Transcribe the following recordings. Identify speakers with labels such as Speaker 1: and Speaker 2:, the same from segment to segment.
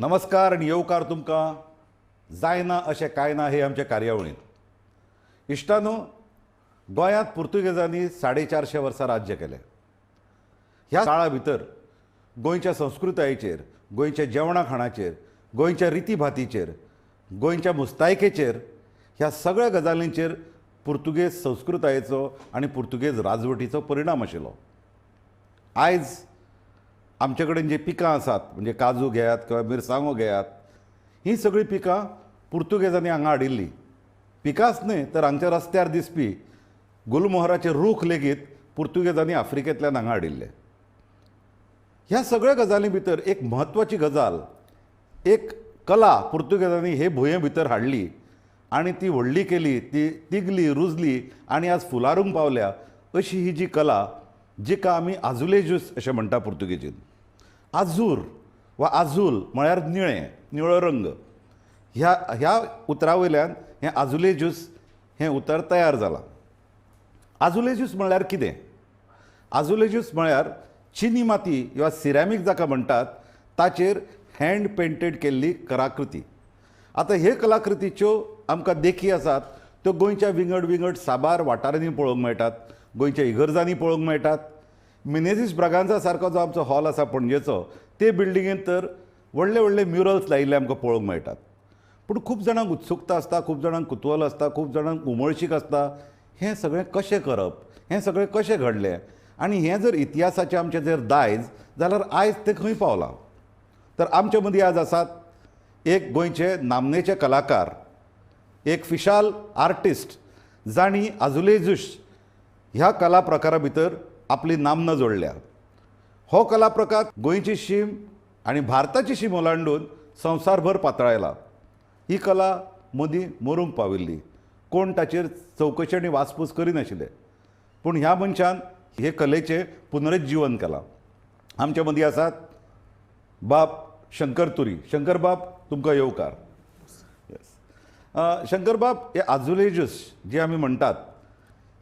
Speaker 1: नमस्कार आणि येवकार तुमकां जायना अशें कांय ना हे आमचे कार्यावळींत इश्टानो गोंयांत पुर्तुगेजांनी 450 वर्सां राज्य केलें. ह्या काळा भितर गोंयच्या संस्कृतायेचेर, गोंयच्या जेवणा खाणाचेर, गोंयच्या रिती भातीचेर, गोंयच्या मुस्तायकेचेर ह्या सगळ्या गजालींचेर पुर्तुगेज संस्कृतायेचो आनी पुर्तुगेज राजवटीचो परिणाम आशिल्लो. आयज आमचे कडेन जी पिकां आसात म्हणजे काजू घेयात किंवा मिरसांगो घेयात, ही सगळीं पिकां पुर्तुगेजांनी हांगा हाडिल्लीं. पिकांच न्हय तर हांगच्या रस्त्यार दिसपी गुलमोहराचे रूख लेगीत पुर्तुगेजांनी आफ्रिकेंतल्यान हांगा हाडिल्ले. ह्या सगळ्या गजाली भितर एक म्हत्वाची गजाल, एक कला पुर्तुगेजांनी हे भुंये भितर हाडली आनी ती व्हडली केली, ती तिगली रुजली आनी आज फुलारूंक पावल्या अशी ही जी कला, जिका आमी आजुलेजूस अशें म्हणटा पुर्तुगेजीन. आजूर वा आजूल म्हळ्यार निळें, निळो रंग. ह्या उतरा वयल्यान हें आजुलेजूस हें उतर तयार जालां. आजुलेजूस म्हळ्यार कितें? आजुलेजूस म्हळ्यार चिनी माती किंवा सिरॅमीक जाका म्हणटात ताचेर हँड पेंटेड केल्ली कलाकृती. आतां हे कलाकृतीच्यो आमकां देखी आसात त्यो गोंयच्या विंगड विंगड साबार वाठारांनी पळोवंक मेळटात, गोंयच्या इगर्जांनी पळोवंक मेळटात. मिनेझीस ब्रागांझा सारको जो आमचो हॉल आसा पणजेचो, ते बिल्डिंगेंत तर व्हडले व्हडले म्युरल्स लायिल्ले आमकां पळोवंक मेळटात. पूण खूब जाणांक उत्सुकता आसता, खूब जाणांक कुतूहल आसता, खूब जाणांक उमळशीक आसता हें सगळें कशें करप, हें सगळें कशें घडलें आनी हें जर इतिहासाचें आमचें जर दायज जाल्यार आयज तें खंय पावलां. तर आमचे मदीं आज आसात एक गोंयचे नामनेचे कलाकार, एक फिशाल आर्टिस्ट जाणी आजुलेजूस ह्या कला प्रकारा भितर आपली नामना जोडल्या. हो कला प्रकार गोंयची शीम आनी भारताची शीम ओलांडून संवसारभर पातळायला. ही कला मदीं मरूंक पाविल्ली, कोण ताचेर चवकशी आनी वासपूस करिनाशिल्ले. पूण ह्या मनशान हे कलेचें पुनरुज्जीवन केलां. आमचे मदीं आसात बाब शंकर तुरी. शंकर बाब, तुमकां येवकार. शंकर बाब, हे आजुलेजूस जी आमी म्हणटात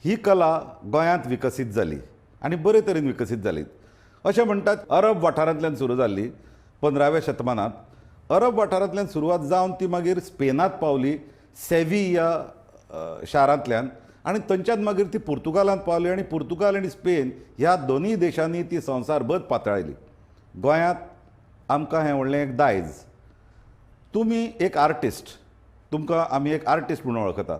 Speaker 1: ही कला गोंयांत विकसीत जाली आनी बरे तरेन विकसीत जाली. अशें म्हणटात अरब वाठारांतल्यान सुरू जाल्ली 15व्या शतमानांत. अरब वाठारांतल्यान सुरवात जावन ती मागीर स्पेनांत पावली, सेवी ह्या शारांतल्यान, आनी थंयच्यान मागीर ती पुर्तुगालांत पावली आनी पुर्तुगाल आनी स्पेन ह्या दोनूय देशांनी ती संवसारभर पातळायली. गोंयांत आमकां हें व्हडलें एक दायज. तुमी एक आर्टिस्ट, तुमकां आमी एक आर्टिस्ट म्हणून वळखता.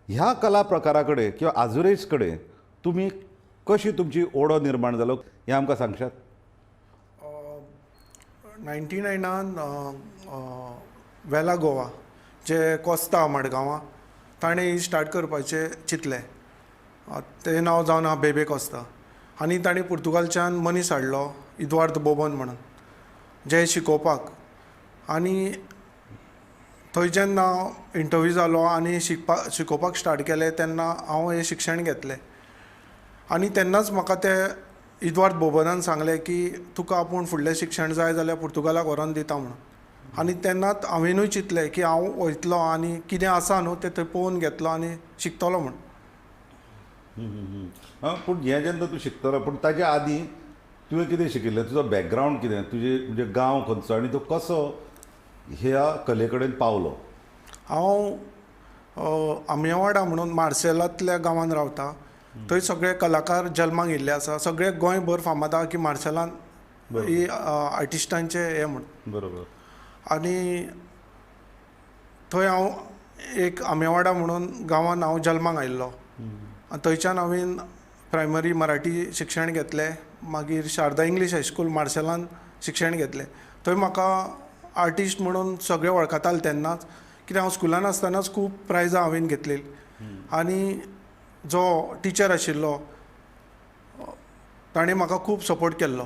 Speaker 1: ह्या कला प्रकारा कडेन किंवा आजुलेज कडेन तुमी कशी तुमची ओडो निर्माण जालो हें आमकां सांगशात?
Speaker 2: 99 वेला गोवा जे कोस्ता मडगांवां ताणें स्टार्ट करपाचें चिंतलें. तें नांव जावन आहा बेबे कोस्ता. आनी ताणें पुर्तुगालच्यान मनीस हाडलो इद्वार्द बोबन म्हणून, जे शिकोवपाक. आनी थंय जेन्ना इंटरव्यू जालो आनी शिकोवपाक स्टार्ट केलें तेन्ना हांव हें शिक्षण घेतलें. आनी तेन्नाच म्हाका तें इद्वार्द बोबनान सांगलें की तुका आपूण फुडलें शिक्षण जाय जाल्यार पुर्तुगालाक व्हरोन दिता म्हणून. आनी तेन्नाच हांवेनूय चिंतलें की हांव वयतलो आनी कितें आसा न्हू तें थंय पळोवन घेतलो आनी शिकतलो म्हूण.
Speaker 1: पूण हें जेन्ना तूं शिकतलो, पूण ताच्या आदीं तुवें कितें शिकिल्लें? तुजो बॅकग्रावंड कितें? तुजें म्हणजे गांव खंयचो आनी तूं कसो ह्या कले कडेन पावलो?
Speaker 2: हांव आमेवाडा म्हणून मार्सेलांतल्या गांवांत रावता. थंय सगळे कलाकार जल्माक येयल्ले आसा. सगळे गोंयभर फामाद आहा की मार्सेलांत ही आर्टिस्टांचें हें म्हणून.
Speaker 1: बरोबर.
Speaker 2: आनी थंय हांव एक आमेवाडा म्हणून गांवांत हांव जल्माक आयिल्लो. आनी थंयच्यान हांवें प्रायमरी मराठी शिक्षण घेतलें. मागीर शारदा इंग्लीश हायस्कूल मार्सेलांत शिक्षण घेतलें. थंय म्हाका आर्टिस्ट म्हणून सगळे वळखताले तेन्नाच, कित्याक हांव स्कुलान आसतनाच खूब प्रायजां हांवें घेतलेलीं. आनी जो टिचर आशिल्लो ताणें म्हाका खूब सपोर्ट केल्लो.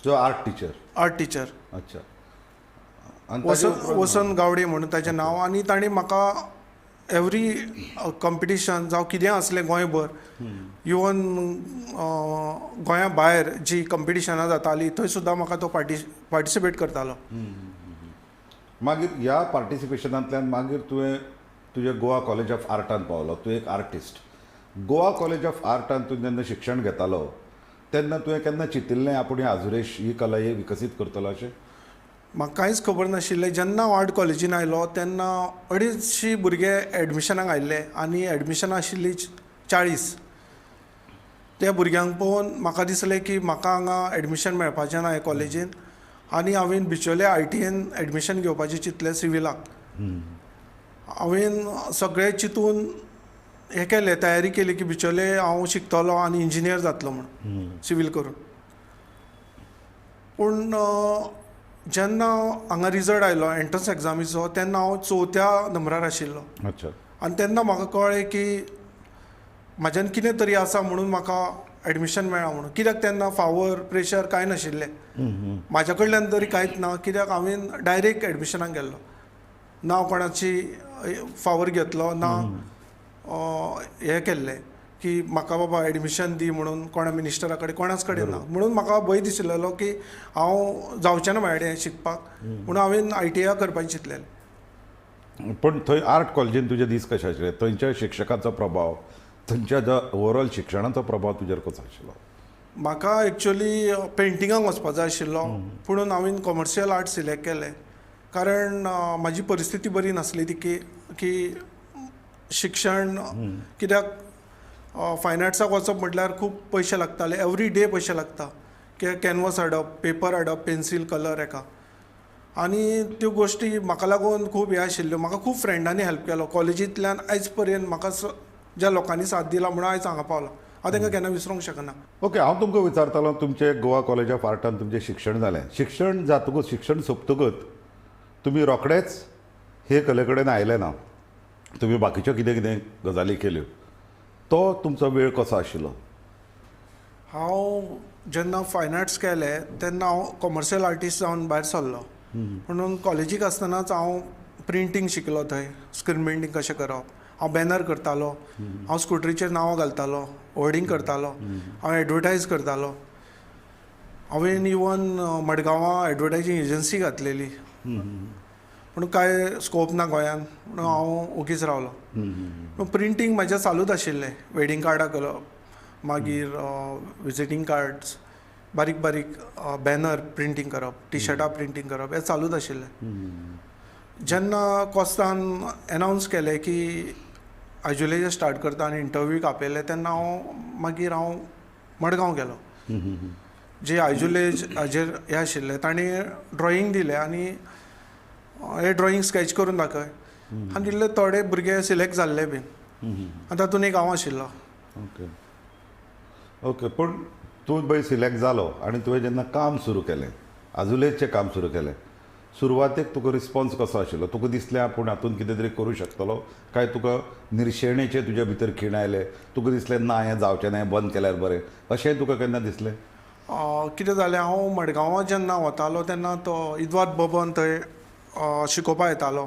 Speaker 1: जो आर्ट टिचर?
Speaker 2: Art teacher.
Speaker 1: अच्छा.
Speaker 2: वसंत गावडे म्हणून ताचें नांव. आनी ताणें म्हाका एवरी कॉम्पिटिशन जावं कितें असलें गोंयभर, इवन गोंया भायर जी कॉम्पिटिशनां जातालीं थंय सुद्दां म्हाका तो पार्टिसिपेट करतालो.
Speaker 1: मागीर ह्या पार्टिसिपेशनांतल्यान मागीर तुवें तुजें गोवा कॉलेज ऑफ आर्टान पावलो. तूं एक आर्टिस्ट. गोवा कॉलेज ऑफ आर्टान तूं जेन्ना शिक्षण घेतालो तेन्ना तुवें केन्ना चिंतिल्लें आपूण आजुलेज ही कला ही विकसीत करतलो अशें?
Speaker 2: म्हाका कांयच खबर नाशिल्लें. जेन्ना हांव आर्ट कॉलेजीन आयलो तेन्ना 250 भुरगे एडमिशनाक आयिल्ले आनी एडमिशनां आशिल्लीं 40. त्या भुरग्यांक पळोवन म्हाका दिसलें की म्हाका हांगा एडमिशन मेळपाचें ना हे कॉलेजीन आनी हांवें बिचोले ITN एडमिशन घेवपाचें चिंतलें सिविलाक. हांवें सगळें चिंतून हें केलें, तयारी केली की बिचोले हांव शिकतलो आनी इंजिनियर जातलो म्हणून सिवील करून. पूण जेन्ना हांगा रिजल्ट आयलो एंट्रन्स एग्जामीचो तेन्ना हांव 4थ्या नंबरार आशिल्लो.
Speaker 1: अच्छा.
Speaker 2: आनी तेन्ना म्हाका कळ्ळें की म्हाज्यान कितें तरी आसा म्हणून म्हाका एडमिशन मेळ्ळां म्हणून. कित्याक तेन्ना फावर प्रेशर कांय नाशिल्लें म्हाज्या कडल्यान तरी कांयच ना. कित्याक हांवें डायरेक्ट एडमिशनाक गेल्लो ना, कोणाची फावर घेतलो ना हें केल्लें की म्हाका बाबा एडमिशन दी म्हणून कोणा मिनिस्टरा कडेन कोणाच कडेन ना. म्हणून म्हाका भंय दिशिल्लो की हांव जावचें ना मेळ्ळें शिकपाक म्हणून हांवें ITI करपाचें चिंतलेलें.
Speaker 1: पण थंय आर्ट कॉलेजीन तुजे दीस कशे आशिल्ले? थंयच्या शिक्षकाचो प्रभाव, थंयच्या जो ओवरऑल शिक्षणाचो प्रभाव तुजेर कसो आशिल्लो?
Speaker 2: म्हाका एक्चुअली पेंटिंगाक वचपाक जाय आशिल्लो पुणून हांवें कमर्शियल आर्ट सिलेक्ट केलें कारण म्हाजी परिस्थिती बरी नासली ती की शिक्षण. कित्याक फायन आर्ट्साक वचप म्हटल्यार खूब पयशे लागताले, एवरी डे पयशे लागता. कॅनवस हाडप, पेपर हाडप, पेन्सील, कलर हेका. आनी त्यो गोश्टी म्हाका लागून खूब हे आशिल्ल्यो. म्हाका खूब फ्रेंडांनी हेल्प केलो कॉलेजींतल्यान. आयज पर्यंत म्हाका ज्या लोकांनी साथ दिला म्हणून आयज हांगा पावला. हांव तांकां केन्ना विसरूंक शकना.
Speaker 1: ओके, हांव तुमकां विचारतालो तुमचे गोवा कॉलेज ऑफ आर्टान तुमचें शिक्षण जालें. शिक्षण जातकूच, शिक्षण सोंपतकच तुमी रोखडेच हे कले कडेन आयले ना. तुमी बाकीच्यो कितें कितें गजाली केल्यो. तो तुमचो वेळ कसो आशिल्लो?
Speaker 2: हांव जेन्ना फायन आर्ट्स केलें तेन्ना हांव कमर्शियल आर्टिस्ट जावन भायर सरलो. म्हणून कॉलेजीक आसतनाच हांव प्रिंटींग शिकलो. थंय स्क्रीन प्रिंटींग कशें करप. हांव बॅनर करतालो, हांव स्कुटरीचेर नांवां घालतालो, होर्डींग करतालो, हांव एडवर्टायज करतालो. हांवें इवन मडगांवां एडवर्टायजींग एजन्सी घातलेली पूण कांय स्कोप ना गोंयांत म्हणून हांव ओगीच रावलो. प्रिंटींग म्हाजें चालूच आशिल्लें. वेडिंग कार्डां करप, मागीर विजिटींग कार्ड्स, बारीक बारीक बॅनर प्रिंटींग करप, टी-शर्टां प्रिंटींग करप, हें चालूच आशिल्लें. जेन्ना कोस्तान एनावन्स केलें की आयजुलेचेर स्टार्ट करता आनी इंटरव्यूक आपयलें तेन्ना मागीर हांव मडगांव गेलो. जे आयजुलेज हाजेर हें आशिल्लें तांणी ड्रॉईंग दिलें आनी हे ड्रॉईंग स्केच करून दाखय आनी दिल्ले. थोडे भुरगे सिलेक्ट जाल्ले बीन आनी तातूंत एक हांव आशिल्लो.
Speaker 1: Okay okay. पूण तूं पळय सिलेक्ट जालो आनी तुवें जेन्ना काम सुरू केलें, आजुलेचें काम सुरू केलें, सुरवातेक तुका रिस्पॉन्स कसो आशिल्लो? तुका दिसलें आपूण हातूंत कितें तरी करूं शकतलो काय तुका निर्शेणेचे तुज्या भितर खीण आयले? तुका दिसलें ना हें जावचें ना, हें बंद केल्यार बरें, अशेंय तुका केन्ना दिसलें?
Speaker 2: कितें जालें, हांव मडगांवां जेन्ना वतालो तेन्ना तो इद्वार्द बबन थंय शिकोवपाक येतालो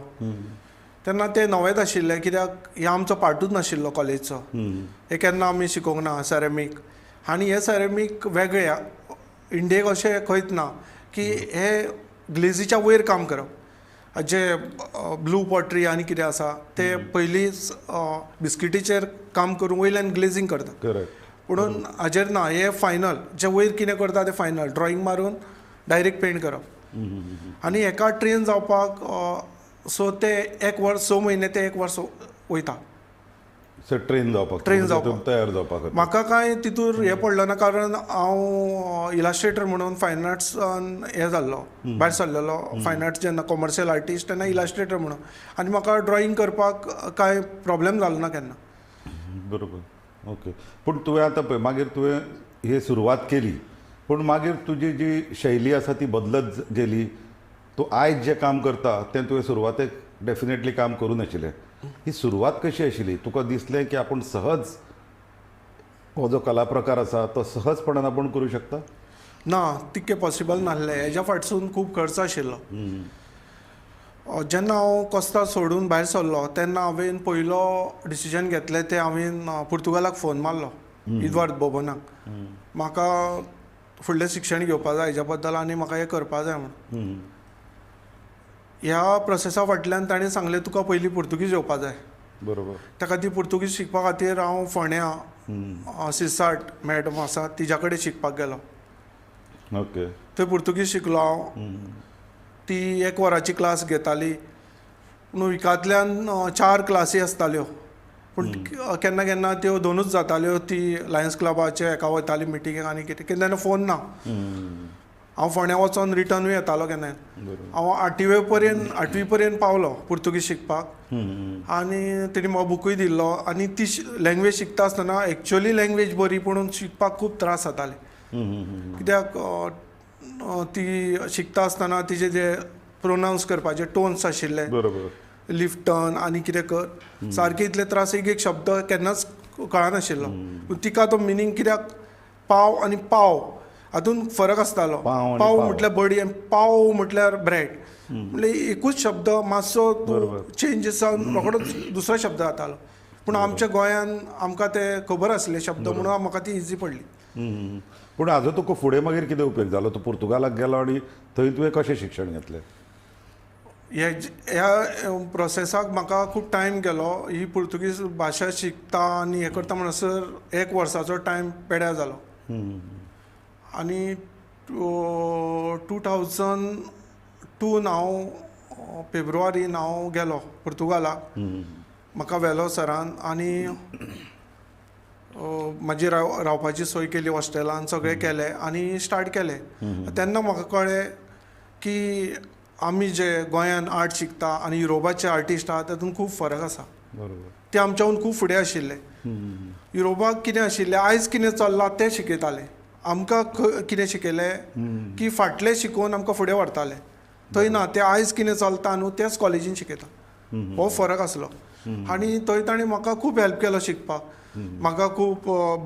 Speaker 2: तेन्ना तें नवेंच आशिल्लें. कित्याक हे आमचो पार्टूच नाशिल्लो कॉलेजचो. हे केन्ना आमी शिकोवंक ना सॅरेमीक. आनी हे सॅरेमीक वेगळें इंडियेक अशें खंयच ना की हे ग्लेजीच्या वयर काम करप. जे ब्लू पॉटरी आनी कितें आसा ते पयलींच बिस्किटीचेर काम करून वयल्यान ग्लेजींग करता.
Speaker 1: करेक्ट.
Speaker 2: म्हणून हाजेर ना, हे फायनल जे वयर कितें करता ते फायनल ड्रॉईंग मारून डायरेक्ट पेंट करप. आनी हेका ट्रेन जावपाक सो ते 1 वर्स 6 म्हयने ते 1 वर्स वयता
Speaker 1: ट्रेन जावपाक, तयार जावपाक.
Speaker 2: म्हाका कांय तितूर हें पडलो ना कारण हांव इलास्ट्रेटर म्हणून फायन आर्ट्सान हें जाल्लो, भायर सरलेलो. फायन आर्ट्स जेन्ना कमर्शियल आर्टिस्ट तेन्ना इलास्ट्रेटर म्हणून. आनी म्हाका ड्रॉईंग करपाक कांय प्रॉब्लेम जालो ना केन्ना.
Speaker 1: बरोबर. ओके. पूण तुवें आतां पळय मागीर तुवें ही सुरवात केली पूण मागीर तुजी जी शैली आसा ती बदलत गेली. तूं आयज जें काम करता तें तुवें सुरवातेक डेफिनेटली काम करूं नाशिल्लें. ही सुरवात कशी आशिल्ली? तुका दिसलें की आपूण सहज हो जो कला प्रकार आसा तो सहजपणान आपूण करूं शकता?
Speaker 2: ना, तितकें पॉसिबल नासलें. हेज्या फाटसून खूब खर्च आशिल्लो. जेन्ना हांव कोस्ता सोडून भायर सरलो तेन्ना हांवें पयलो डिसिजन घेतलें तें हांवें पुर्तुगालाक फोन मारलो, इद्वार्द बबनाक. म्हाका फुडलें शिक्षण घेवपा जाय हेज्या बद्दल आनी म्हाका हें करपा जाय म्हणून. ह्या प्रोसेसा फाटल्यान ताणें सांगलें तुका पयलीं पुर्तुगीज येवपा जाय.
Speaker 1: बरोबर.
Speaker 2: त्या खातीर पुर्तुगीज शिकपा खातीर हांव फोंड्या सिसाट मॅडम आसा तिच्या कडेन शिकपाक गेलो.
Speaker 1: ओके.
Speaker 2: थंय पुर्तुगीज शिकलो हांव. ती 1 वराची क्लास घेताली पूण विकांतल्यान 4 क्लासी आसताल्यो पूण केन्ना केन्ना त्यो 2च जाताल्यो ती लायन्स क्लबाचे एका वयताली मिटिंगेक आनी कितें केन्ना फोन ना हांव फोंड्या वचोन रिटर्नूय येतालो केन्नाय हांव 8वी पर्यंत पावलो पुर्तुगीज शिकपाक आनी तेणी म्हाका बुकूय दिल्लो आनी ती लँग्वेज शिकता आसतना एक्चुअली लँग्वेज बरी पूण शिकपाक खूब त्रास जाताले कित्याक ती शिकता आसतना तिचे जे प्रोनावंस करपाचे टोन्स आशिल्ले
Speaker 1: बरोबर
Speaker 2: लिफ्टन आनी कितें कर सारके इतले त्रास एक शब्द केन्नाच कळनाशिल्लो पूण तिका तो मिनींग कित्याक पाव आनी पाव हातून फरक आसतालो पाव म्हटल्यार बडी आनी पाव म्हटल्यार ब्रेड म्हणजे एकूच शब्द मातसो चेंज जावन रोखडोच दुसरो शब्द जातालो पूण आमच्या गोंयान आमकां ते खबर आसले शब्द म्हणून म्हाका ती इजी पडली
Speaker 1: पूण हाजो तुका फुडें मागीर कितें उपयोग जालो तूं पुर्तुगालाक गेलो आनी थंय तुवें कशें शिक्षण घेतलें
Speaker 2: ह्या प्रोसेसाक म्हाका खूब टायम गेलो ही पुर्तुगीज भाशा शिकता आनी हें करता म्हणसर 1 वर्साचो टायम पेड्यार जालो आनी 2002 हांव फेब्रुवारीन हांव गेलो पुर्तुगालाक म्हाका व्हेलो सरान आनी म्हाजी रावपाची सोय केली हॉस्टेलान सगळें केलें आनी स्टार्ट केलें तेन्ना म्हाका कळ्ळें की आमी जे गोंयान आर्ट शिकता आनी युरोपाचे आर्टिस्ट आहा तातूंत खूब फरक आसा ते आमच्याहून खूब फुडें आशिल्ले युरोपाक कितें आशिल्लें आयज कितें चल्लां तें शिकयताले आमकां कितें शिकयलें की फाटलें शिकोवन आमकां फुडें व्हरताले थंय ना तें आयज कितें चलता न्हू तेच कॉलेजीन शिकयता हो फरक आसलो आनी थंय ताणें म्हाका खूब हेल्प केलो शिकपाक म्हाका खूब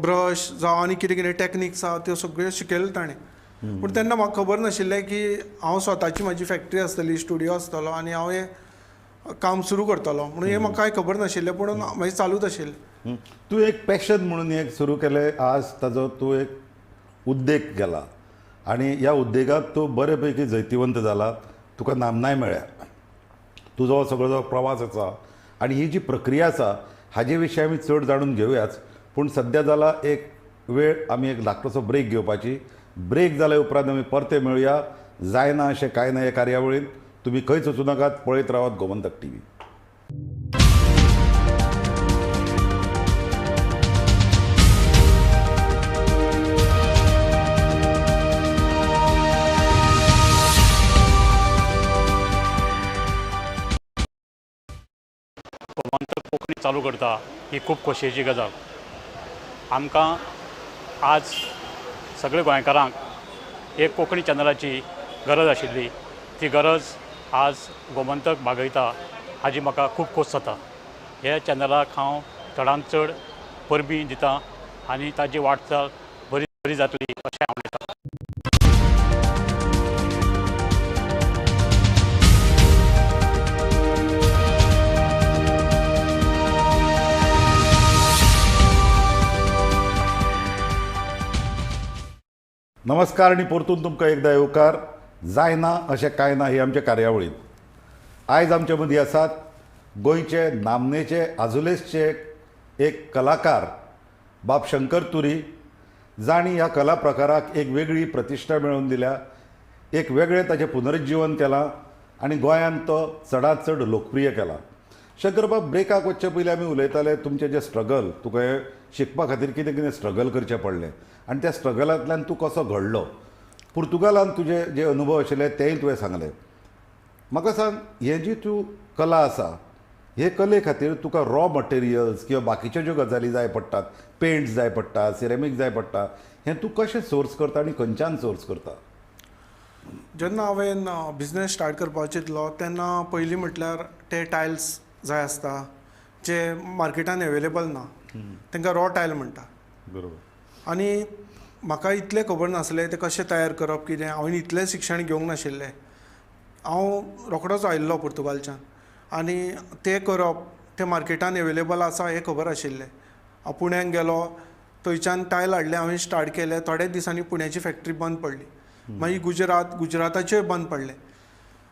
Speaker 2: ब्रश जावं आनी कितें कितें टॅक्निक्स आहा त्यो सगळ्यो शिकयल्यो ताणें पूण तेन्ना म्हाका खबर नाशिल्लें की हांव स्वताची म्हाजी फॅक्टरी आसतली स्टुडियो आसतलो आनी हांव हें काम सुरू करतलो म्हणून हें म्हाका कांय खबर नाशिल्लें पूण म्हाजें चालूच आशिल्लें
Speaker 1: तूं एक पॅशन म्हणून एक सुरू केलें आज ताजो तूं एक उद्देग गेला आनी ह्या उद्देगाक तूं बरे पैकी जैतिवंत जाला तुका नामनाय मेळ्ळ्या तुजो सगळो जो प्रवास आसा आनी ही जी प्रक्रिया आसा हाजे विशीं आमी चड जाणून घेवयाच पूण सद्या जाला एक वेळ आमी एक धाकटोसो ब्रेक घेवपाची ब्रेक जाल्या उपरांत आमी परते मेळुया जायना अशें कांय ना हे कार्यावळींत तुमी खंयच वचूं नाकात पळयत रावात गोमंतक टीव्ही
Speaker 3: गोमंतक कोंकणी चालू करता ही खूब खोशयेची गजाल आमकां आज सगळे गोंयकारांक एक कोंकणी चॅनलाची गरज आशिल्ली ती गरज आज गोमंतक भागयता हाजी म्हाका खूब खोस जाता ह्या चॅनलाक हांव चडांत चड परबीं दितां आनी ताजी वाटचाल बरी बरी जातली अशें हांव म्हणटा
Speaker 1: नमस्कार आणि परतून तुमकां एकदा येवकार जायना अशें कांय ना ही आमच्या कार्यावळींत आयज आमचे मदीं आसात गोंयचे नामनेचे आजुलेसचे एक कलाकार बाब शंकर तुरी जाणी ह्या कला प्रकाराक एक वेगळी प्रतिश्ठा मेळोवन दिल्या एक वेगळें ताचें पुनरुज्जीवन केलां आनी गोंयांत तो चडांत चड लोकप्रिय केला शंकर बाब ब्रेकाक वचचे पयलीं आमी उलयताले तुमचें जें स्ट्रगल तुका हें शिकपा खातीर कितें कितें स्ट्रगल करचें पडलें आनी त्या स्ट्रगलांतल्यान तूं कसो घडलो पुर्तुगालांत तुजे जे अनुभव आशिल्ले तेंय तुवें सांगले म्हाका सांग हें जी तूं कला आसा हे कले खातीर तुका रॉ मटेरियल्स किंवा बाकीच्यो ज्यो गजाली जाय पडटात पेंट्स जाय पडटा सिरेमीक जाय पडटा हें तूं कशें सोर्स करता आनी खंयच्यान सोर्स करता
Speaker 2: जेन्ना हांवें बिझनेस स्टार्ट करपाक चिंतलो तेन्ना पयलीं म्हटल्यार ते टायल्स जाय आसता जे मार्केटान अवेलेबल ना तांकां रॉ टायल म्हणटा
Speaker 1: बरोबर
Speaker 2: आनी म्हाका इतलें खबर नासलें तें कशें तयार करप कितें हांवें इतलें शिक्षण घेवंक नाशिल्लें हांव रोखडोच आयिल्लो पुर्तुगालच्यान आनी तें करप तें मार्केटान अवेलेबल आसा हें खबर आशिल्लें हांव पुण्याक गेलो थंयच्यान टायल हाडलें हांवें स्टार्ट केलें थोड्याच दिसांनी पुण्याची फॅक्टरी बंद पडली मागीर गुजराताचेय बंद पडलें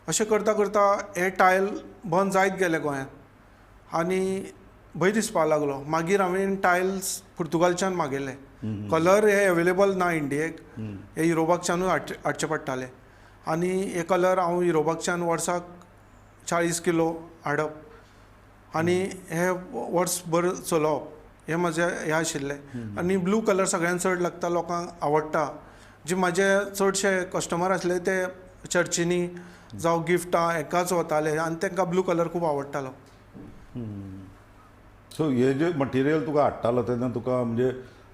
Speaker 2: अशें करता करता हे टायल बंद जायत गेले गोंयांत आनी भंय दिसपाक लागलो मागीर हांवें टायल्स पुर्तुगालच्यान मागयले कलर हे अवेलेबल ना इंडियेक हे युरोपाच्यानूच हाडचे पडटाले आनी हे कलर हांव युरोपाच्यान वर्साक 40 किलो हाडप आनी हे वर्सभर चलोवप हे म्हजें हें आशिल्लें आनी ब्लू कलर सगळ्यांत चड लागता लोकांक आवडटा जे म्हाजे चडशे कस्टमर आसले ते चर्चींनी जावं गिफ्टां हेकाच वताले आनी तांकां ब्लू कलर खूब आवडटालो.
Speaker 1: सो हे जे मटिरियल तुका हाडटालो तेन्ना तुका म्हणजे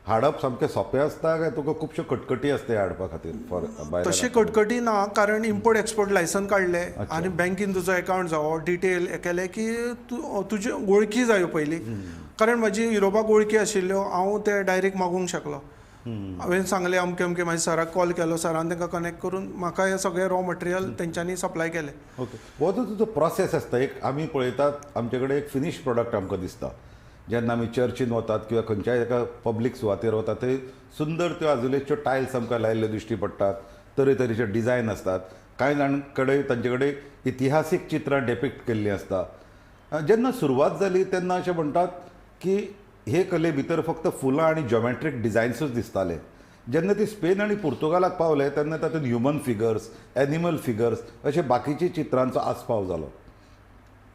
Speaker 1: हाडप सामकें सोंपें आसता काय तुका खुबश्यो कटकटी आसता हाडपा खातीर फॉर भायल्यान
Speaker 2: तशी कटकटी ना कारण इम्पोर्ट एक्सपोर्ट लायसन काडले आनी बँकेन तुजो अकाउंट जावो डिटेल हे केले की तुजी वळखी जायो पयलीं कारण म्हाजी युरोपाक वळखी आशिल्ल्यो हांव ते डायरेक्ट मागूंक शकलो. हांवें सांगलें अमकें अमकें म्हाज्या सराक कॉल केलो सरान तांकां कनेक्ट करून म्हाका हे सगळें रॉ मटेरियल तेंच्यांनी सप्लाय केलें.
Speaker 1: ओके हो जो तुजो प्रोसेस आसता एक आमी पळयतात आमचे कडेन एक फिनिश प्रोडक्ट आमकां दिसता जेन्ना आमी चर्चीन वतात किंवा खंयच्याय एका पब्लीक सुवातेर वतात थंय सुंदर त्यो आजुलेच्यो टायल्स आमकां लायिल्ल्यो दिश्टी पडटात तरेतरेचे डिजायन असतात कांय जाण कडेन तांचे कडेन इतिहासीक चित्रां डेपिक्ट केल्लीं आसता. जेन्ना सुरवात जाली तेन्ना अशें म्हणटात की हे कले भितर फक्त फुलां आनी जॉमेट्रीक डिजायन्सूच दिसताले. जेन्ना ती स्पेन आनी पुर्तुगालाक पावले तेन्ना तातूंत ह्युमन फिगर्स एनिमल फिगर्स अशे बाकीच्या चित्रांचो आस्पाव जालो.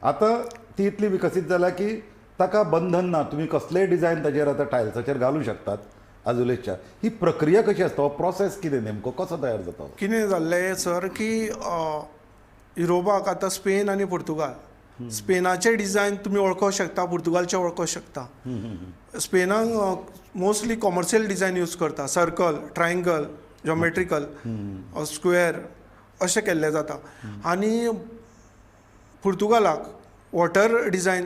Speaker 1: आतां ती इतली विकसीत जाला की ताका बंधन ना तुमी कसलेय डिजायन ताचेर आतां टायल्साचेर घालूं शकतात आजुलेच्या. ही प्रक्रिया कशी आसता हो प्रोसेस कितें नेमको कसो तयार जाता?
Speaker 2: कितें जाल्लें सर की युरोपाक आतां स्पेन आनी पुर्तुगाल स्पेनाचे डिजायन तुमी वळखूंक शकता पुर्तुगालचे वळखूंक शकता. स्पेनाक मोस्टली कॉमर्शियल डिजायन यूज करता सर्कल ट्रायंगल जॉमेट्रिकल स्क्वेअर अशें केल्लें जाता आनी पुर्तुगालाक वॉटर डिजायन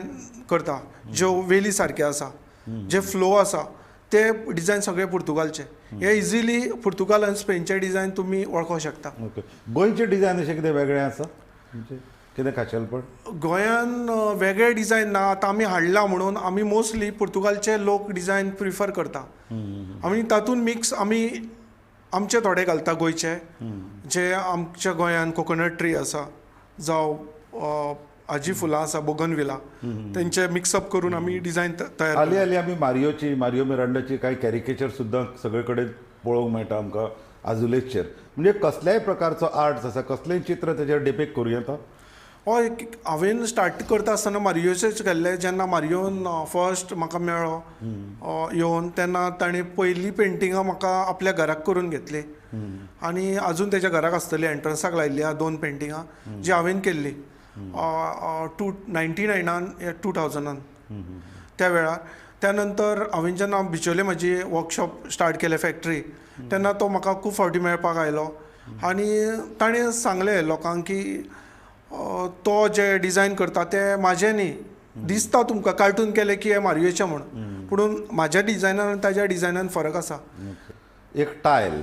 Speaker 2: करता ज्यो वेली सारके आसा जे फ्लो आसा ते डिजायन सगळे पुर्तुगालचे हे इजिली पुर्तुगाल आनी स्पेनचे डिजायन तुमी वळखूंक शकता.
Speaker 1: ओके गोंयचे डिजायन अशें कितें वेगळें आसा कितें खाशेलपण?
Speaker 2: गोंयान वेगळे डिजायन ना आतां आमी हाडला म्हणून आमी मोस्टली पुर्तुगालचे लोक डिजायन प्रिफर करता आमी तातूंत मिक्स आमी आमचे थोडे घालता गोंयचे जे आमच्या गोंयान कोकोनट ट्री आसा जावं आजी फुलां आसा बोगनविला तेंचे मिक्सअप करून आमी डिजायन तयार
Speaker 1: हाली हाली आमी मारियो मिरांडाची कांय कॅरिकेचर सुद्दां सगळे कडेन पळोवंक मेळटा आमकां आजुलेचेर. म्हणजे कसल्याय प्रकारचो आर्ट्स आसा कसलेंय चित्र तेजेर डिपिक्ट करूं येता?
Speaker 2: हय हांवें स्टार्ट करता आसतना मारियोचेच केल्ले जेन्ना मारियोन फर्स्ट म्हाका मेळ्ळो येवन तेन्ना ताणें पयलीं पेंटिंगां म्हाका आपल्या घराक करून घेतली आनी आजून तेज्या घराक आसतली एंट्रन्साक लायिल्ली 2 पेंटिंगां जी हांवें केल्ली 99 2000 त्या वेळार. त्या नंतर हांवें जेन्ना बिचोले म्हाजी वर्कशॉप स्टार्ट केलें फॅक्टरी तेन्ना तो म्हाका खूब फावटी मेळपाक आयलो आनी ताणें सांगलें लोकांक की तो जे डिजायन करता ते म्हाजें न्ही दिसता तुमकां कार्टून केले की हे मारियोचें म्हणून पूण म्हाज्या डिजायनान आनी ताज्या डिजायनान फरक आसा.
Speaker 1: एक टायल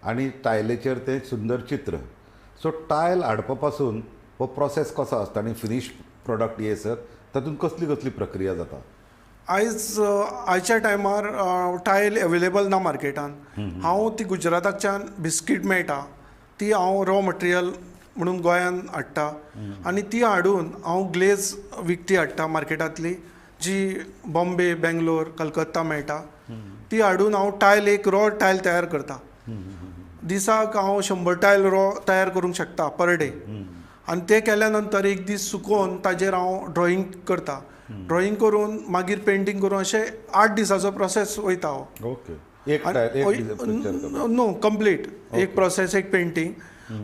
Speaker 1: आनी टायलेचेर तें सुंदर चित्र. सो टायल हाडपा पासून हो प्रोसेस कसो आसता आनी फिनिश प्रोडक्ट येसर तातूंत कसली कसली प्रक्रिया जाता?
Speaker 2: आयच्या टायमार टायल अवेलेबल ना मार्केटान. हांव ती गुजराताच्यान बिस्कीट मेळटा ती हांव रॉ मटेरियल म्हणून गोंयान हाडटा आनी ती हाडून हांव ग्लेज विकती हाडटा मार्केटांतली जी बॉम्बे बेंगलोर कलकत्ता मेळटा ती हाडून हांव टायल एक रॉ टायल तयार करता. दिसाक हांव 100 टायल रॉ तयार करूंक शकता पर डे आनी ते केल्या नंतर एक दीस सुकोवन ताजेर हांव ड्रॉईंग करता. ड्रॉईंग करून मागीर पेंटींग करून अशें 8 दिसाचो प्रोसेस वयता हांव.
Speaker 1: ओके
Speaker 2: नो कंप्लीट एक प्रोसेस एक पेंटींग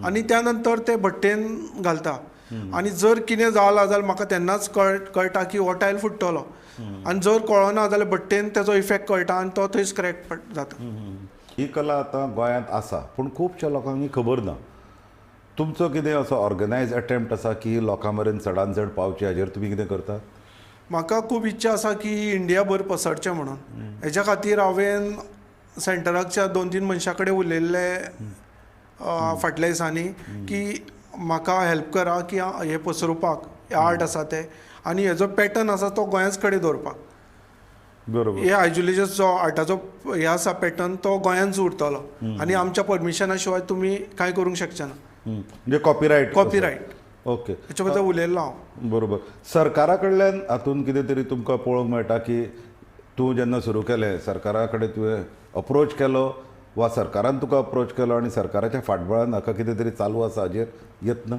Speaker 2: आनी त्या नंतर ते भट्टेन घालता आनी जर कितें जाला जाल्यार म्हाका तेन्नाच कळटा की हो टायल फुट्टलो आनी जर कळना जाल्यार भट्टेन तेजो इफेक्ट कळटा आनी तो थंयच क्रॅक जाता.
Speaker 1: ही कला आतां गोंयांत आसा पूण खुबश्या लोकांक खबर ना. तुमचो कितें असो ऑर्गनायज अटेम्प्ट आसा की लोकां मेरेन चडांत चड पावचे हाजेर तुमी कितें करता?
Speaker 2: म्हाका खूब इच्छा आसा की इंडिया भर पसरचें म्हणून. हेच्या खातीर हांवें सेंटराच्या 2-3 मनशां कडेन उलयल्ले फाटल्या दिसांनी की म्हाका हेल्प करा की हे पसरोवपाक हे आर्ट आसा ते आनी हेजो पॅटर्न आसा तो गोंयाच कडेन दवरपाक.
Speaker 1: बरोबर.
Speaker 2: हे आयजुलेचो जो आर्टाचो हे आसा पॅटर्न तो गोंयांच उरतलो आनी आमच्या परमिशना शिवाय तुमी कांय करूंक शकचे ना.
Speaker 1: म्हणजे कॉपीरायट. ओके
Speaker 2: हेच्या बद्दल उलयल्लो हांव.
Speaker 1: बरोबर. सरकारा कडल्यान हातूंत कितें तरी तुमकां पळोवंक मेळटा की तूं जेन्ना सुरू केलें सरकारा कडेन तुवें अप्रोच केलो वा सरकारान तुका अप्रोच केलो आनी सरकाराच्या फाटबळान हाका कितें तरी चालू आसा हाजेर यत्न?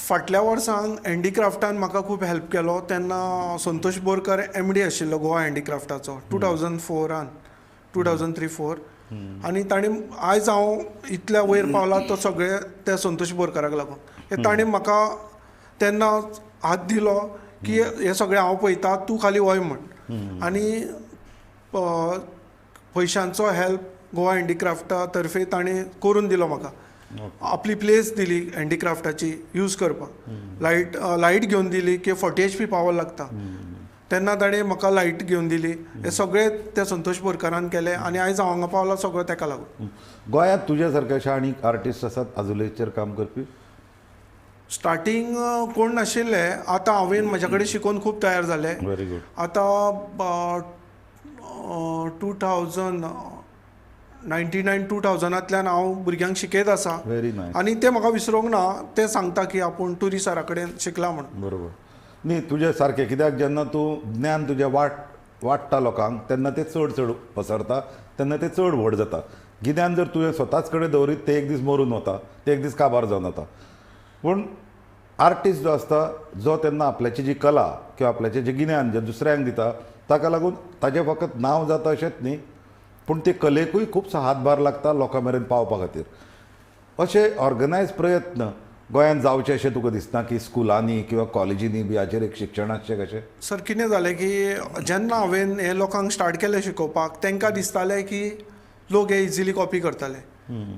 Speaker 2: फाटल्या वर्सांक हँडीक्राफ्टान म्हाका खूब हेल्प केलो. तेन्ना संतोष बोरकर MD आशिल्लो गोवा हँडीक्राफ्टाचो 2004 2003-04 आनी ताणी आयज हांव इतल्या वयर पावला तो सगळे त्या संतोष बोरकाराक लागून. हे ताणें म्हाका तेन्ना हात दिलो की हे सगळें हांव पळयता, तूं खाली वय म्हण. आनी पयशांचो हेल्प गोवा हँडीक्राफ्टा तर्फे ताणें करून दिलो म्हाका. आपली प्लेस दिली हँडीक्राफ्टाची यूज करपाक. लायट घेवन दिली की 40 HP पावर लागता. तेन्ना ताणें म्हाका लायट घेवन दिली. हे सगळे त्या संतोष बोरकारान केले आनी आयज हांव हांगा पावला सगळो ताका लागून.
Speaker 1: गोंयांत तुज्या सारके अशे आनीक आर्टिस्ट आसात आजुलेचेर काम करपी?
Speaker 2: स्टार्टींग कोण नाशिल्ले. आतां हांवें म्हाजे कडेन शिकून खूब तयार जाले.
Speaker 1: Very good.
Speaker 2: आतां 1999-2000तल्यान हांव भुरग्यांक शिकयत आसा.
Speaker 1: Very nice.
Speaker 2: आनी ते म्हाका विसरूंक ना. ते सांगता की आपूण टुरी सरा कडेन शिकला म्हणून.
Speaker 1: बरोबर. न्ही तुजें सारकें, कित्याक जेन्ना तूं ज्ञान तुजें वाडटा लोकांक तेन्ना तें चड पसरता, तेन्ना तें चड व्हड जाता. गिन्यान जर तुवें स्वताच कडेन दवरीत तें एक दीस मरून वता, तें एक दीस काबार जावन वता. पूण आर्टिस्ट जो आसता, जो तेन्ना आपल्याची जी कला किंवा आपल्याचें जें गिन्यान जें दुसऱ्यांक दिता, ताका लागून ताजें फकत नांव जाता अशेंच न्ही, पूण ते कलेकूय खुबसो हातभार लागता लोकां मेरेन पावपा खातीर. अशे ऑर्गनायज प्रयत्न गोंयांत जावचे अशें तुका दिसना की स्कुलांनी किंवा कॉलेजींनी बी हाचेर एक शिक्षणाचें कशें?
Speaker 2: सर कितें जालें की जेन्ना हांवें हे लोकांक स्टार्ट केलें शिकोवपाक, तांकां दिसतालें की लोक हे इजिली कॉपी करताले.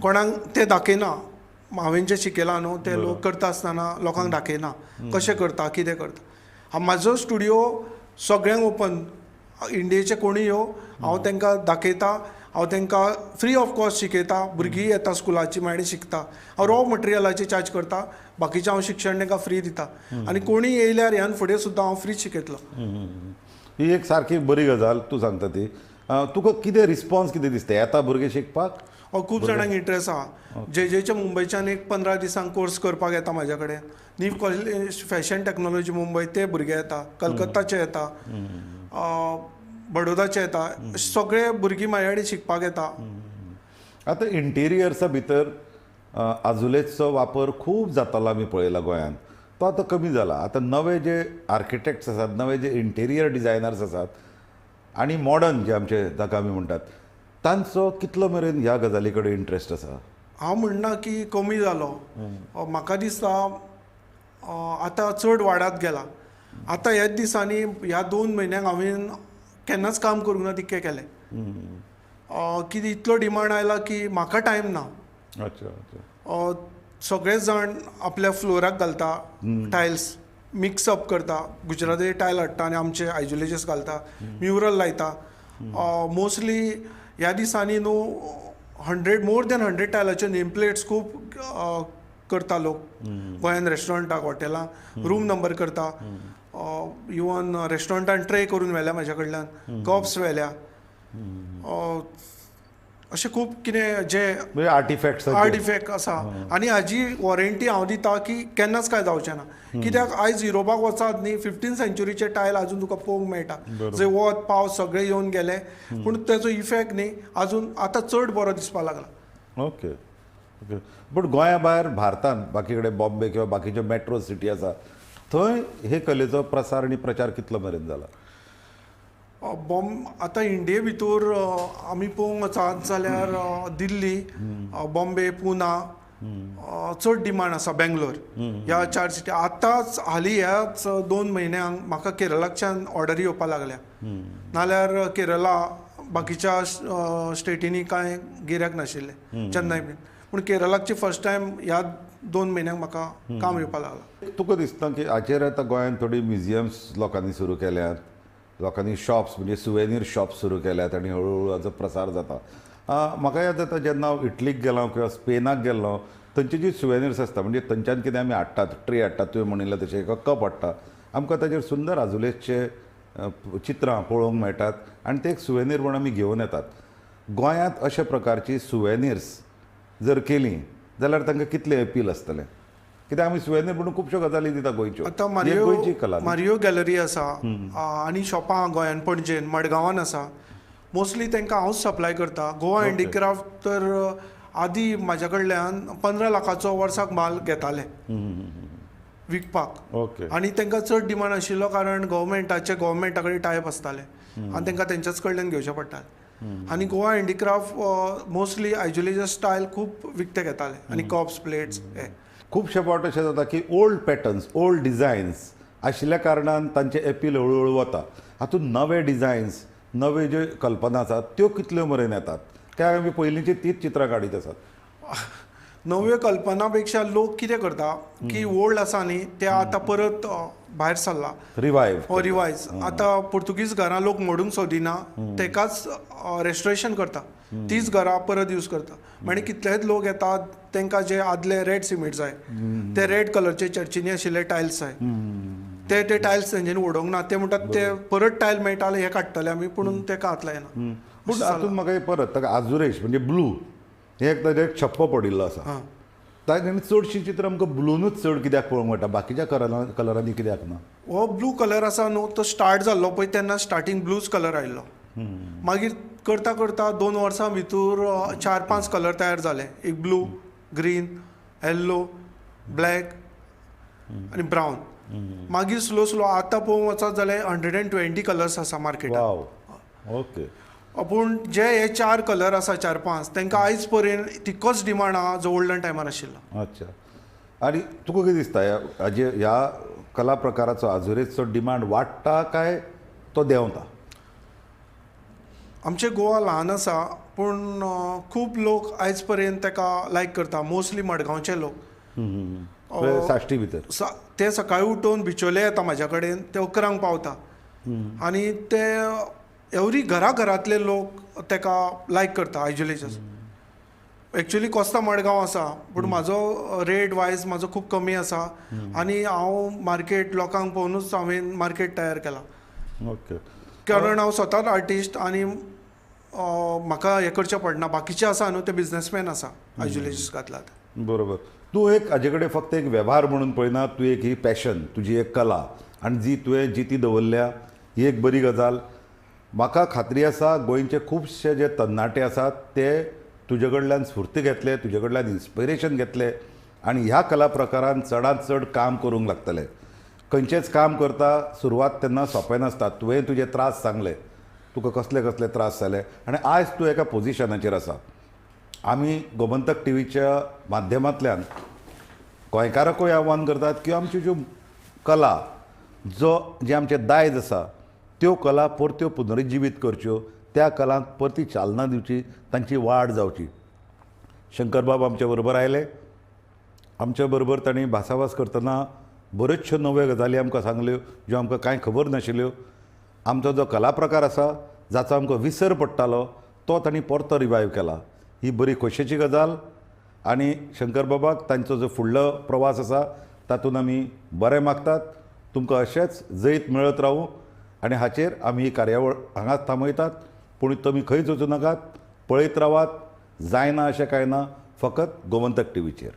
Speaker 2: कोणाक ते दाखयना. हांवें जें शिकयलां न्हू ते लोक करता आसतना लोकांक दाखयना कशें करता, कितें करता. म्हाजो स्टुडियो सगळ्यांक ओपन. इंडियेचे कोणूय येवं, हांव तांकां दाखयता. हांव तांकां फ्री ऑफ कॉस्ट शिकयता. भुरगीं येता स्कुलाची मागीर शिकता. हांव रॉ मटेरियलाचे चार्ज करता. बाकीचें हांव शिक्षण तांकां फ्री दिता. आनी कोणीय येयल्यार ह्यान फुडें सुद्दां हांव फ्री शिकयतलो.
Speaker 1: ही एक सारकी बरी गजाल तूं सांगता ती. तुका कितें रिस्पॉन्स कितें दिसता? येता भुरगे शिकपाक?
Speaker 2: खूब जाणांक इंट्रस्ट आहा. जे मुंबयच्यान एक 15 दिसांक कोर्स करपाक येता म्हाज्या कडेन. नीव कॉलेज फॅशन टॅक्नॉलॉजी मुंबय ते भुरगे येता. कलकत्ताचे येता, बडोदाचे येता. सगळे भुरगीं म्हाजे कडेन शिकपाक येता.
Speaker 1: आतां इंटिरियर्सा भितर आजुलेचो वापर खूब जातालो आमी पळयला गोंयांत. तो आतां कमी जाला. आतां नवे जे आर्किटेक्ट्स आसात, नवे जे इंटिरियर डिझायनर्स आसात आनी मॉडर्न जे आमचे जाका आमी म्हणटात, तांचो कितलो मेरेन ह्या गजाली कडेन इंट्रस्ट आसा?
Speaker 2: हांव म्हणना की कमी जालो. म्हाका दिसता आतां चड वाडत गेला. आतां ह्याच दिसांनी ह्या 2 म्हयन्यांक हांवें केन्नाच काम करूंक ना तितकें केलें. कितें इतलो डिमांड आयला की म्हाका टायम ना.
Speaker 1: अच्छा.
Speaker 2: सगळेच जाण आपल्या फ्लोराक घालता टायल्स, मिक्सअप करता. गुजराती टायल हाडटा आनी आमचे आयजोलेचेस घालता. म्युरल लायता. मोस्टली ह्या दिसांनी न्हू मोर दॅन 100 टायलाचे नेम प्लेट्स खूब करता लोक. गोंयान रेस्टॉरंटाक, हॉटेलांक रूम नंबर करता. इवन रेस्टॉरंटान ट्रे करून व्हेल्या म्हाज्या कडल्यान, कप्स व्हेल्या. अशें खूब कितें जे आर्टिफॅक्ट आसा. आनी हाजी वॉरंटी हांव दिता की केन्नाच काय जावचें ना. कित्याक आयज युरोपाक वचात न्ही 15th सेंच्युरीचे टायल आजून तुका पळोवंक मेळटा. जंय वत पावस सगळे येवन गेले, पूण तेजो इफेक्ट न्ही आजून आतां चड बरो दिसपाक लागला.
Speaker 1: ओके. पूण गोंया भायर भारतांत बाकी कडेन बॉम्बे किंवा बाकीच्यो मेट्रो सिटी आसा, थंय हे कलेचो प्रसार आनी प्रचार कितलो मेरेन जाला?
Speaker 2: आतां इंडिये भितर आमी पळोवंक वचात जाल्यार दिल्ली, बॉम्बे, पुना चड डिमांड आसा. बेंगलोर ह्या 4 सिटी. आतांच हालीं ह्याच 2 म्हयन्यांक म्हाका केरळाच्यान ऑर्डरी येवपाक लागल्या. नाल्यार केरळा बाकीच्या स्टेटींनी कांय गिरायक नाशिल्ले, चेन्नय बीन. पूण केरळाची फर्स्ट टायम ह्या 2 म्हयन्यांक म्हाका काम येवपाक लागलां.
Speaker 1: तुका दिसता की हाचेर आतां गोंयांत थोडी म्युजियम्स लोकांनी सुरू केल्यात, लोकांनी शॉप्स म्हणजे सुवेनीर शॉप्स सुरू केल्यात आनी हळूहळू हाचो प्रसार जाता. म्हाका याद जाता जेन्ना हांव इटलीक गेलो किंवा स्पेनाक गेल्लो, थंयची जी सुवेनिर्स आसता म्हणजे थंयच्यान कितें आमी हाडटात, ट्रे हाडटात, तुवें म्हणिल्लें तशें एक कप हाडटा, आमकां ताचेर सुंदर आजुलेचे चित्रां पळोवंक मेळटात आनी ते एक सुवेनीर म्हूण आमी घेवन येतात. गोंयांत अशा प्रकारची सुवेनिर्स जर केलीं जाल्यार तांकां कितलें अपील आसतलें? कित्याक आमी सुवेनीर म्हणून खुबश्यो गजाली दिता गोंयच्यो.
Speaker 2: आतां
Speaker 1: गोंयची कला.
Speaker 2: मारियो गॅलरी आसा आनी शॉपां गोंयान पणजेन, मडगांवान आसा. मोस्टली तांकां हांवच सप्लाय करता. गोवा हँडीक्राफ्ट तर आदी म्हाज्या कडल्यान 15 लाखाचो वर्साक माल घेताले विकपाक.
Speaker 1: ओके.
Speaker 2: आनी तांकां चड डिमांड आशिल्लो कारण गव्हर्मेंटा कडेन टायप आसताले आनी तांकां तेंच्याच कडल्यान घेवचें पडटालें. आनी गोवा हँडीक्राफ्ट मोस्टली आयजोलेचर स्टायल खूब विकते घेताले आनी कप्स प्लेट्स हे.
Speaker 1: खुबशे फावट अशें जाता की ओल्ड पॅटर्न्स ओल्ड डिझायन्स आशिल्ल्या कारणान तांचे एपील हळूहळू वता. हातूंत नवे डिझायन्स नवे ज्यो कल्पना आसात त्यो कितल्यो मेरेन येतात त्या आमी पयलींची तीच चित्रां काडीत आसात.
Speaker 2: नव्यो कल्पना पेक्षा लोक कितें करता की ओल्ड आसा न्ही ते आतां परत भायर सरला
Speaker 1: रिवायव
Speaker 2: रिवायज. आतां पुर्तुगीज घरां लोक मोडूंक सोदिना तेकाच रेस्टोरेशन करता. तीच घरां परत यूज करता. म्हणजे कितलेच लोक येतात तांकां जे आदले रेड सिमेंट जाय ते रेड कलरचे चर्चिनी आशिल्ले टायल्स जाय ते टायल्स तेंच्यांनी उडोवंक ना. ते म्हणटात ते परत टायल मेळटाले हे काडटले आमी पूण तेका हात लायना.
Speaker 1: पूण हातूंत म्हाका एक परत ताका आजुरेश म्हणजे ब्लू हे एक छप्पो पडिल्लो आसा. ताणें चडशीं चित्रां आमकां ब्लूनूच चड कित्याक पळोवंक मेळटा बाकीच्या कलरांनी कित्याक ना?
Speaker 2: हो ब्लू कलर आसा न्हू तो स्टार्ट जाल्लो पळय तेन्ना स्टार्टींग ब्लूच कलर आयिल्लो. मागीर करता करता 2 वर्सां भितर 4-5 कलर तयार जाले. एक ब्लू ग्रीन येल्लो ब्लॅक आनी ब्रावन. मागीर स्लो स्लो आतां पळोवंक वचत जाल्यार 120 कलर्स आसा मार्केटांत.
Speaker 1: वाव. ओके.
Speaker 2: पूण जे हे 4 कलर आसा 4-5 तांकां आयज पर्यंत तितकोच डिमांड आहा जो ओल्डन टायमार आशिल्लो.
Speaker 1: अच्छा. आनी तुका कितें दिसता ह्या कला प्रकाराचो आजुरेचो डिमांड वाडटा काय तो देंवता?
Speaker 2: आमचें गोवा ल्हान आसा पूण खूब लोक आयज पर्यंत ताका लायक करता. मोस्टली मडगांवचे लोक
Speaker 1: साश्टी भितर
Speaker 2: ते सकाळीं उठून बिचोले येता म्हाज्या कडेन ते 11 पावता आनी ते एवरी घरांतले लोक ताका लायक करता आयजोलेचर. एक्चुअली कोस्ता मडगांव आसा पूण म्हाजो रेट वायज म्हाजो खूब कमी आसा आनी हांव मार्केट लोकांक पळोवनूच हांवें मार्केट तयार केला.
Speaker 1: ओके.
Speaker 2: कारण हांव स्वताच आर्टिस्ट आनी म्हाका हें करचें पडना. बाकीचे आसा न्हू ते बिझनेसमॅन आसा आयजोलेचर घातलात.
Speaker 1: बरोबर. तूं एक हाजे कडेन फक्त एक वेव्हार म्हणून पळयना तूं एक ही पॅशन तुजी एक कला आनी जी तुवें जिती दवरल्या ही एक बरी गजाल. म्हाका खात्री आसा गोंयचे खुबशे जे तरणाटे आसात ते तुजे कडल्यान स्फूर्ती घेतले तुजे कडल्यान इन्स्पिरेशन घेतले आनी ह्या कला प्रकारांत चडांत चड काम करूंक लागतले. खंयचेंच काम करता सुरवात तेन्ना सोंपें नासता. तुवें तुजे त्रास सांगले तुका कसले कसले त्रास जाले आनी आयज तूं एका पोजिशनाचेर आसा. आमी गोमंतक टीव्हीच्या माध्यमांतल्यान गोंयकाराकूय आव्हान करतात की आमच्यो ज्यो कला जे आमचे दायज आसा त्यो कला परत्यो पुनरुज्जीवीत करच्यो त्या कलांक परती चालना दिवची तांची वाड जावची. शंकरबाब आमचे बरोबर आयले. आमच्या बरोबर तांणी भासाभास करतना बऱ्योचश्यो नव्यो गजाली आमकां सांगल्यो ज्यो आमकां कांय खबर नाशिल्ल्यो. आमचो जो कला प्रकार आसा जाचो आमकां विसर पडटालो तो तांणी परतो रिवायव केला. ही बरी खोशयेची गजाल आनी शंकरबाबाक तांचो जो फुडलो प्रवास आसा तातूंत आमी बरें मागतात. तुमकां अशेंच जैत मेळत रावूं आनी हाचेर आमी ही कार्यावळ हांगाच थांबयतात. पूण तुमी खंयच वचूं नाकात. पळयत रावात. जायना अशें कांय ना फकत गोमंतक टीव्हीचेर.